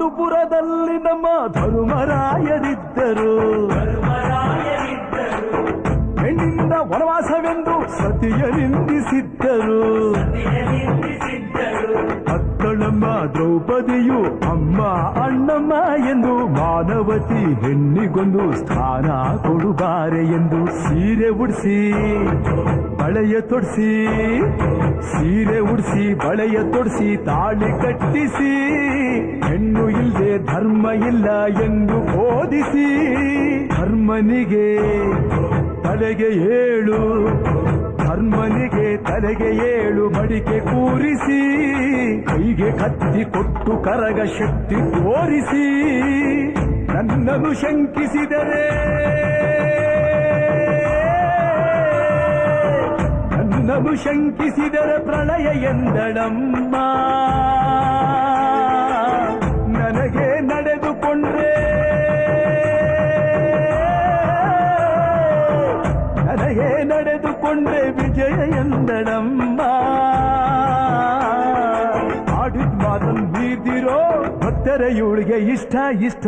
ಪಾಂಡುಪುರದಲ್ಲಿ ನಮ್ಮ ಧರ್ಮರಾಯರಿದ್ದರು. ಹೆಣ್ಣಿಂದ ವನವಾಸವೆಂದು ಸತಿಯ ನಿಂದಿಸಿದ್ದರು. ಅತ್ತಳಮ್ಮ ದ್ರೌಪದಿಯು ಅಮ್ಮ ಅಣ್ಣಮ್ಮ ಎಂದು ಮಾನವತಿ ಹೆಣ್ಣಿಗೊಂದು ಸ್ಥಾನ ಕೊಡುಬಾರೆ ಎಂದು ಸೀರೆ ಉಡಿಸಿ ಬಳೆಯ ತೊಡಿಸಿ, ಸೀರೆ ಉಡಿಸಿ ಬಳೆಯ ತೊಡಿಸಿ ತಾಳಿ ಕಟ್ಟಿಸಿ, ಹೆಣ್ಣು ಇಲ್ಲದೆ ಧರ್ಮ ಇಲ್ಲ ಎಂದು ಬೋಧಿಸಿ, ಧರ್ಮನಿಗೆ ತಲೆಗೆ ಏಳು, ಧರ್ಮನಿಗೆ ತಲೆಗೆ ಏಳು ಮಡಿಕೆ ಕೂರಿಸಿ, ಕೈಗೆ ಕತ್ತಿ ಕೊಟ್ಟು ಕರಗ ಶಕ್ತಿ ತೋರಿಸಿ, ನನ್ನನ್ನು ಶಂಕಿಸಿದರೆ, ನನ್ನನ್ನು ಶಂಕಿಸಿದರೆ ಪ್ರಳಯ ಎಂದಳಮ್ಮ. ನನಗೆ ನಡೆದುಕೊಂಡ್ರೆ, ನನಗೆ ನಡೆದುಕೊಂಡ್ರೆ ವಿಜಯ ಎಂದಳಮ್ಮ. ಆಡಿದ ಮಾತನ್ನು ಬೀದಿರೋ ಭಕ್ತರ ಇವಳಿಗೆ ಇಷ್ಟ ಇಷ್ಟ.